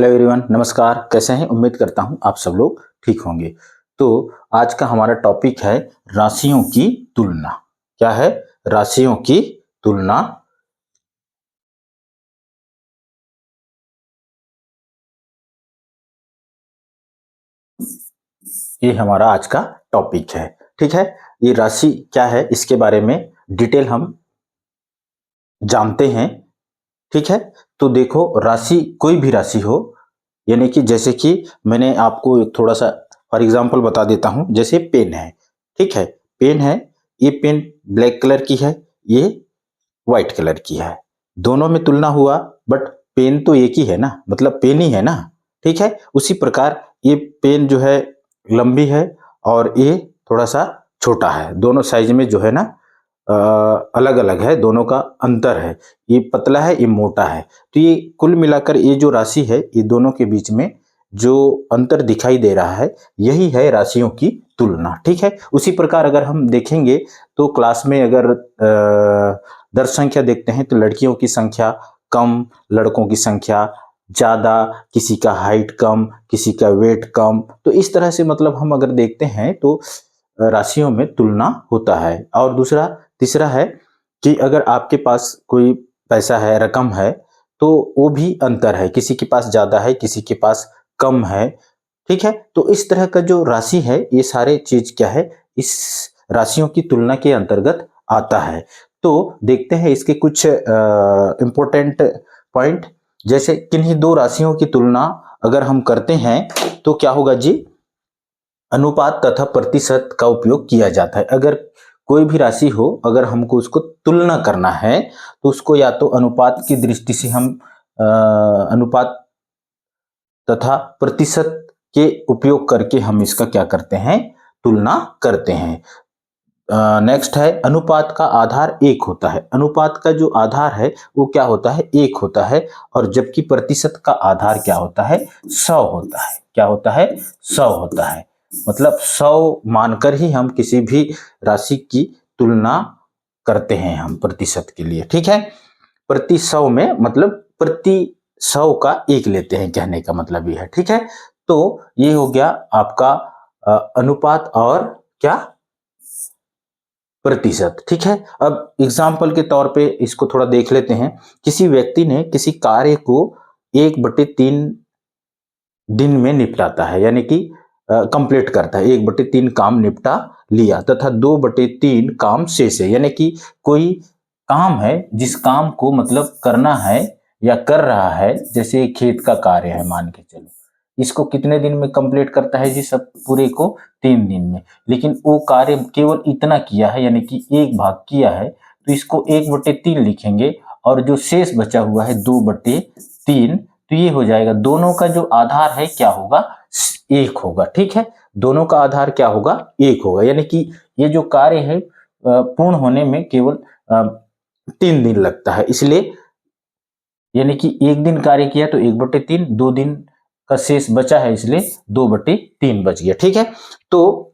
Hello everyone, नमस्कार। कैसे हैं? उम्मीद करता हूं आप सब लोग ठीक होंगे। तो आज का हमारा टॉपिक है राशियों की तुलना। क्या है? राशियों की तुलना। ये हमारा आज का टॉपिक है। ठीक है, ये राशि क्या है इसके बारे में डिटेल हम जानते हैं। ठीक है, तो देखो, राशि कोई भी राशि हो, यानी कि जैसे कि मैंने आपको एक थोड़ा सा फॉर एग्जांपल बता देता हूं। जैसे पेन है, ठीक है, पेन है, ये पेन ब्लैक कलर की है, ये व्हाइट कलर की है। दोनों में तुलना हुआ, बट पेन तो एक ही है ना, मतलब पेन ही है ना। ठीक है, उसी प्रकार ये पेन जो है लंबी है और ये थोड़ा सा छोटा है। दोनों साइज में जो है ना अलग अलग है, दोनों का अंतर है। ये पतला है, ये मोटा है। तो ये कुल मिलाकर ये जो राशि है, ये दोनों के बीच में जो अंतर दिखाई दे रहा है, यही है राशियों की तुलना। ठीक है, उसी प्रकार अगर हम देखेंगे तो क्लास में अगर दर संख्या देखते हैं तो लड़कियों की संख्या कम, लड़कों की संख्या ज्यादा, किसी का हाइट कम, किसी का वेट कम। तो इस तरह से मतलब हम अगर देखते हैं तो राशियों में तुलना होता है। और दूसरा तीसरा है कि अगर आपके पास कोई पैसा है, रकम है, तो वो भी अंतर है। किसी के पास ज्यादा है, किसी के पास कम है। ठीक है, तो इस तरह का जो राशि है, ये सारे चीज क्या है, इस राशियों की तुलना के अंतर्गत आता है। तो देखते हैं इसके कुछ इंपॉर्टेंट पॉइंट। जैसे किन्हीं दो राशियों की तुलना अगर हम करते हैं तो क्या होगा जी? अनुपात तथा प्रतिशत का उपयोग किया जाता है। अगर कोई भी राशि हो, अगर हमको उसको तुलना करना है तो उसको या तो अनुपात की दृष्टि से हम अनुपात तथा प्रतिशत के उपयोग करके हम इसका क्या करते हैं, तुलना करते हैं। नेक्स्ट है, अनुपात का आधार एक होता है। अनुपात का जो आधार है वो क्या होता है? एक होता है। और जबकि प्रतिशत का आधार क्या होता है? 100 होता है। क्या होता है? 100 होता है। मतलब 100 मानकर ही हम किसी भी राशि की तुलना करते हैं हम प्रतिशत के लिए। ठीक है, प्रति 100 में मतलब प्रति 100 का एक लेते हैं, कहने का मतलब ये है। ठीक है, तो ये हो गया आपका अनुपात और क्या, प्रतिशत। ठीक है, अब एग्जाम्पल के तौर पे इसको थोड़ा देख लेते हैं। किसी व्यक्ति ने किसी कार्य को 1/3 दिन में निपटाता है, यानी कि कंप्लीट करता है। 1/3 काम निपटा लिया तथा 2/3 काम शेष है। यानी कि कोई काम है जिस काम को मतलब करना है या कर रहा है, जैसे खेत का कार्य है मान के चलो, इसको कितने दिन में कंप्लीट करता है जी? सब पूरे को 3 दिन में। लेकिन वो कार्य केवल इतना किया है, यानी कि एक भाग किया है, तो इसको 1/3 लिखेंगे और जो शेष बचा हुआ है 2/3, तो ये हो जाएगा। दोनों का जो आधार है क्या होगा? एक होगा। ठीक है, दोनों का आधार क्या होगा? एक होगा। यानी कि ये जो कार्य है पूर्ण होने में केवल 3 दिन लगता है। इसलिए यानी कि एक दिन कार्य किया तो 1/3, 2 दिन का शेष बचा है, इसलिए 2/3 बच गया। ठीक है, तो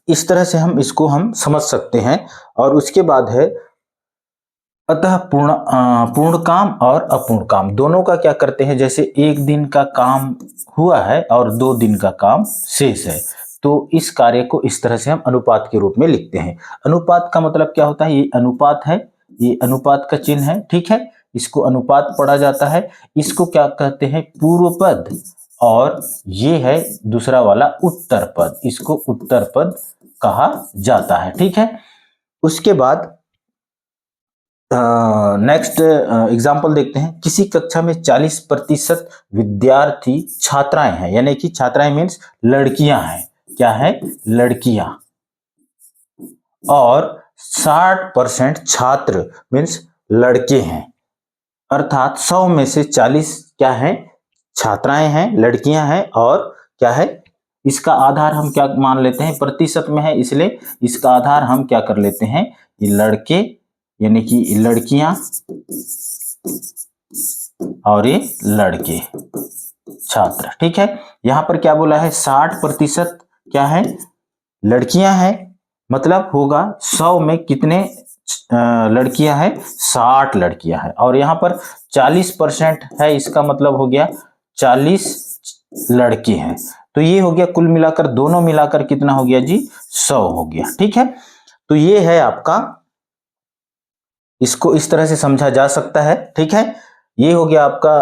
इस तरह से हम समझ सकते हैं। और उसके बाद है अतः पूर्ण काम और अपूर्ण काम दोनों का क्या करते हैं? जैसे एक दिन का काम हुआ है और 2 दिन का काम शेष है, तो इस कार्य को इस तरह से हम अनुपात के रूप में लिखते हैं। अनुपात का मतलब क्या होता है? ये अनुपात है, ये अनुपात का चिन्ह है। ठीक है, इसको अनुपात पढ़ा जाता है। इसको क्या कहते हैं? पूर्व पद। और ये है दूसरा वाला उत्तर पद, इसको उत्तर पद कहा जाता है। ठीक है, उसके बाद नेक्स्ट एग्जाम्पल देखते हैं। किसी कक्षा में 40% विद्यार्थी छात्राएं हैं, यानी कि छात्राएं मीन्स लड़कियां हैं। क्या है? लड़कियां। और 60% छात्र मीन्स लड़के हैं। अर्थात 100 में से 40 क्या है? छात्राएं हैं, लड़कियां हैं। और क्या है? इसका आधार हम क्या मान लेते हैं? प्रतिशत में है, इसलिए इसका आधार हम क्या कर लेते हैं? ये लड़के, यानी कि लड़कियां और ये लड़के, छात्र। ठीक है, यहां पर क्या बोला है? 60% क्या है? लड़कियां हैं। मतलब होगा 100 में कितने लड़कियां हैं? 60 लड़कियां हैं। और यहां पर 40% है, इसका मतलब हो गया 40 लड़के हैं, तो ये हो गया कुल मिलाकर, दोनों मिलाकर कितना हो गया जी, 100 हो गया। ठीक है, तो ये है आपका, इसको इस तरह से समझा जा सकता है। ठीक है, ये हो गया आपका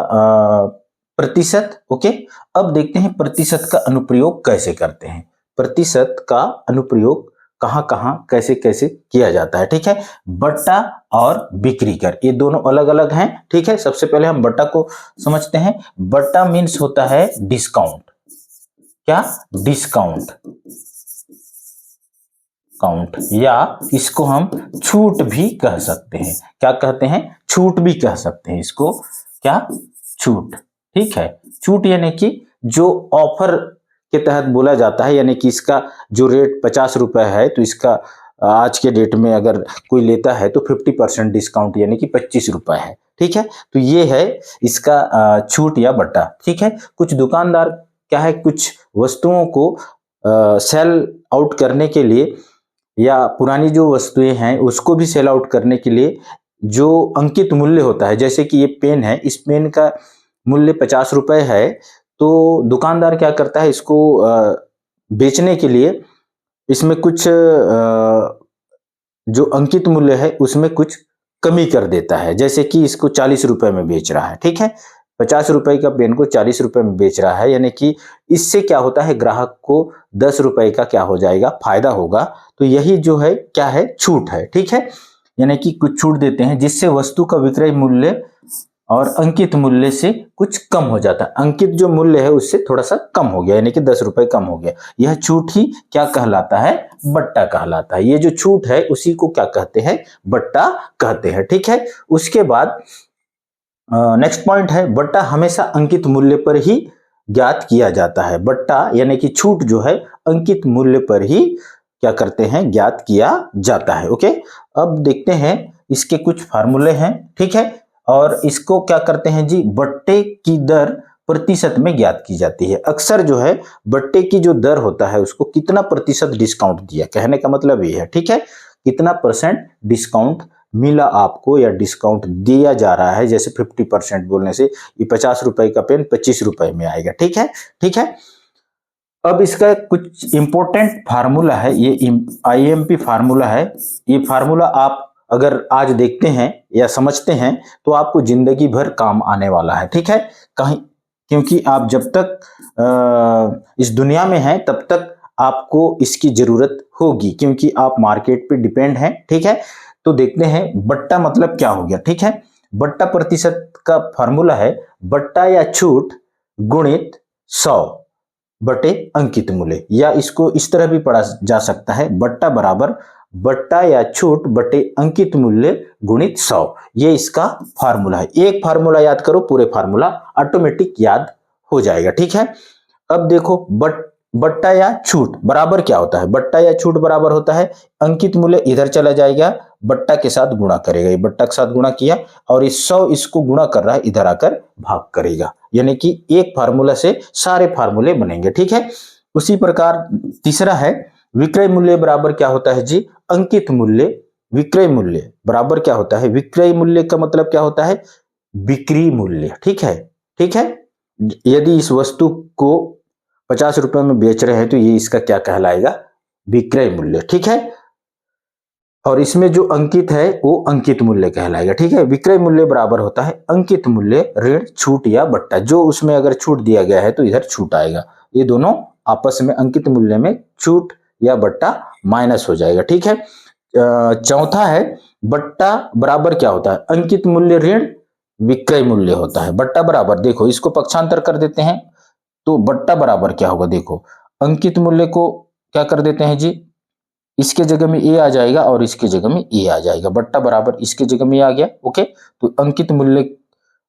प्रतिशत। ओके, अब देखते हैं प्रतिशत का अनुप्रयोग कैसे करते हैं, प्रतिशत का अनुप्रयोग कहां कहां कैसे कैसे किया जाता है। ठीक है, बट्टा और बिक्री कर, ये दोनों अलग अलग हैं। ठीक है, सबसे पहले हम बट्टा को समझते हैं। बट्टा मीन्स होता है डिस्काउंट, क्या, डिस्काउंट, काउंट, या इसको हम छूट भी कह सकते हैं। क्या कहते हैं, छूट भी कह सकते हैं इसको, क्या, छूट। ठीक है, छूट यानी कि जो ऑफर के तहत बोला जाता है, यानी कि इसका जो रेट 50 रुपए है, तो इसका आज के डेट में अगर कोई लेता है तो 50% डिस्काउंट यानी कि 25 रुपए है। ठीक है, तो ये है इसका छूट या बट्टा। ठीक है, कुछ दुकानदार क्या है, कुछ वस्तुओं को सेल आउट करने के लिए, या पुरानी जो वस्तुएं हैं उसको भी सेल आउट करने के लिए जो अंकित मूल्य होता है, जैसे कि ये पेन है, इस पेन का मूल्य 50 रुपए है, तो दुकानदार क्या करता है, इसको बेचने के लिए इसमें कुछ जो अंकित मूल्य है उसमें कुछ कमी कर देता है, जैसे कि इसको 40 रुपए में बेच रहा है। ठीक है, 50 रुपए का पेन को 40 रुपए में बेच रहा है, यानी कि इससे क्या होता है, ग्राहक को 10 रुपए का क्या हो जाएगा, फायदा होगा। तो यही जो है क्या है, छूट है। ठीक है, यानी कि कुछ छूट देते हैं जिससे वस्तु का विक्रय मूल्य और अंकित मूल्य से कुछ कम हो जाता है। अंकित जो मूल्य है उससे थोड़ा सा कम हो गया, यानी कि 10 रुपए कम हो गया। यह छूट ही क्या कहलाता है, बट्टा कहलाता है। ये जो छूट है उसी को क्या कहते हैं, बट्टा कहते हैं। ठीक है, उसके बाद नेक्स्ट पॉइंट है, बट्टा हमेशा अंकित मूल्य पर ही ज्ञात किया जाता है। बट्टा यानी कि छूट जो है अंकित मूल्य पर ही क्या करते हैं, ज्ञात किया जाता है। ओके, अब देखते हैं इसके कुछ फार्मूले हैं। ठीक है, और इसको क्या करते हैं जी, बट्टे की दर प्रतिशत में ज्ञात की जाती है। अक्सर जो है बट्टे की जो दर होता है उसको कितना प्रतिशत डिस्काउंट दिया, कहने का मतलब ये है। ठीक है, कितना परसेंट डिस्काउंट मिला आपको, या डिस्काउंट दिया जा रहा है, जैसे 50% बोलने से ये 50 रुपए का पेन 25 रुपए में आएगा। ठीक है, ठीक है, अब इसका कुछ इंपॉर्टेंट फार्मूला है, ये आईएमपी फार्मूला है। ये फार्मूला आप अगर आज देखते हैं या समझते हैं तो आपको जिंदगी भर काम आने वाला है। ठीक है, कहीं, क्योंकि आप जब तक इस दुनिया में हैं तब तक आपको इसकी जरूरत होगी, क्योंकि आप मार्केट पे डिपेंड हैं। ठीक है, तो देखते हैं बट्टा मतलब क्या हो गया। ठीक है, बट्टा प्रतिशत का फार्मूला है बट्टा या छूट गुणित 100 बटे अंकित मूल्य, या इसको इस तरह भी पढ़ा जा सकता है, बट्टा बराबर बट्टा या छूट बटे अंकित मूल्य गुणित 100। ये इसका फार्मूला है। एक फार्मूला याद करो, पूरे फार्मूला ऑटोमेटिक याद हो जाएगा। ठीक है, अब देखो बट्टा या छूट बराबर क्या होता है, बट्टा या छूट बराबर होता है अंकित मूल्य इधर चला जाएगा, बट्टा के साथ गुणा करेगा, ये बट्टा के साथ गुणा किया, और इस 100 इसको गुणा कर रहा है, इधर आकर भाग करेगा, यानी कि एक फार्मूला से सारे फार्मूले बनेंगे। ठीक है, उसी प्रकार तीसरा है विक्रय मूल्य बराबर क्या होता है जी, अंकित मूल्य। विक्रय मूल्य बराबर क्या होता है, विक्रय मूल्य का मतलब क्या होता है, बिक्री मूल्य। ठीक है, ठीक है, यदि इस वस्तु को 50 रुपए में बेच रहे हैं तो ये इसका क्या कहलाएगा, विक्रय मूल्य। ठीक है, और इसमें जो अंकित है वो अंकित मूल्य कहलाएगा। ठीक है, विक्रय मूल्य बराबर होता है अंकित मूल्य ऋण छूट या बट्टा, जो उसमें अगर छूट दिया गया है तो इधर छूट आएगा, ये दोनों आपस में अंकित मूल्य में छूट या बट्टा माइनस हो जाएगा। ठीक है, चौथा है बट्टा बराबर क्या होता है, अंकित मूल्य ऋण विक्रय मूल्य होता है। बट्टा बराबर, देखो इसको पक्षांतर कर देते हैं तो बट्टा बराबर क्या होगा, देखो अंकित मूल्य को क्या कर देते हैं जी, इसके जगह में ए आ जाएगा और इसके जगह में ए आ जाएगा, बट्टा बराबर इसके जगह में आ गया। ओके, तो अंकित मूल्य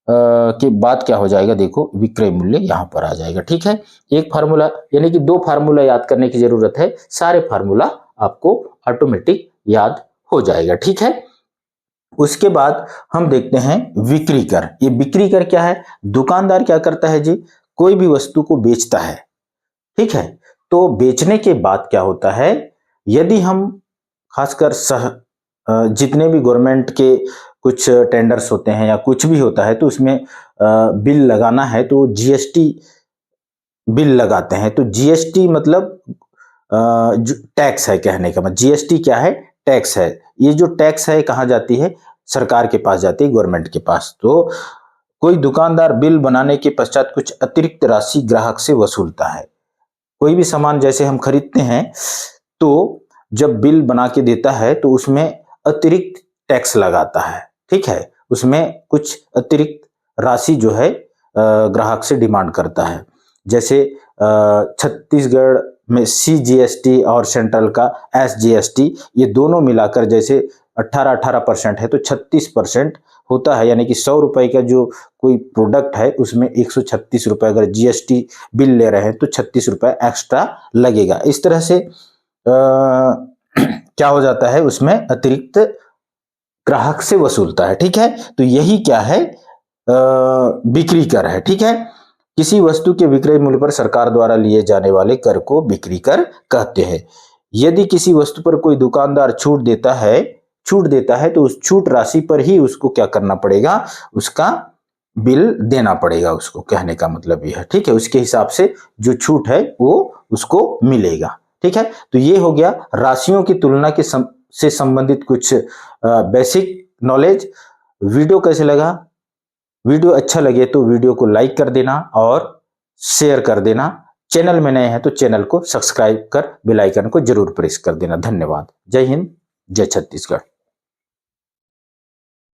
के बाद क्या हो जाएगा, देखो विक्रय मूल्य यहां पर आ जाएगा। ठीक है, एक फार्मूला, यानी कि 2 फार्मूला याद करने की जरूरत है, सारे फार्मूला आपको ऑटोमेटिक याद हो जाएगा। ठीक है, उसके बाद हम देखते हैं बिक्री कर। ये बिक्री कर क्या है, दुकानदार क्या करता है जी, कोई भी वस्तु को बेचता है। ठीक है, तो बेचने के बाद क्या होता है, यदि हम खासकर जितने भी गवर्नमेंट के कुछ टेंडर्स होते हैं या कुछ भी होता है तो उसमें बिल लगाना है तो जीएसटी बिल लगाते हैं। तो जीएसटी मतलब जो टैक्स है, कहने का मतलब जीएसटी क्या है, टैक्स है। ये जो टैक्स है कहाँ जाती है, सरकार के पास जाती है, गवर्नमेंट के पास। तो कोई दुकानदार बिल बनाने के पश्चात कुछ अतिरिक्त राशि ग्राहक से वसूलता है। कोई भी सामान जैसे हम खरीदते हैं तो जब बिल बना के देता है तो उसमें अतिरिक्त टैक्स लगाता है, ठीक है। उसमें कुछ अतिरिक्त राशि जो है ग्राहक से डिमांड करता है। जैसे छत्तीसगढ़ में सीजीएसटी और सेंट्रल का एसजीएसटी, ये दोनों मिलाकर जैसे 18% है तो 36% होता है। यानी कि 100 रुपए का जो कोई प्रोडक्ट है उसमें 136 रुपए अगर जीएसटी बिल ले रहे हैं तो 36 रुपए एक्स्ट्रा लगेगा। इस तरह से क्या हो जाता है, उसमें अतिरिक्त ग्राहक से वसूलता है, ठीक है। तो यही क्या है, बिक्री कर है, ठीक है। किसी वस्तु के विक्रय मूल्य पर सरकार द्वारा लिए जाने वाले कर को बिक्री कर कहते हैं। यदि किसी वस्तु पर कोई दुकानदार छूट देता है तो उस छूट राशि पर ही उसको क्या करना पड़ेगा, उसका बिल देना पड़ेगा उसको, कहने का मतलब यह है, ठीक है। उसके हिसाब से जो छूट है वो उसको मिलेगा, ठीक है। तो ये हो गया राशियों की तुलना के से संबंधित कुछ बेसिक नॉलेज। वीडियो कैसे लगा, वीडियो अच्छा लगे तो वीडियो को लाइक कर देना और शेयर कर देना। चैनल में नए हैं तो चैनल को सब्सक्राइब कर बेल आइकन को जरूर प्रेस कर देना। धन्यवाद। जय हिंद, जय छत्तीसगढ़।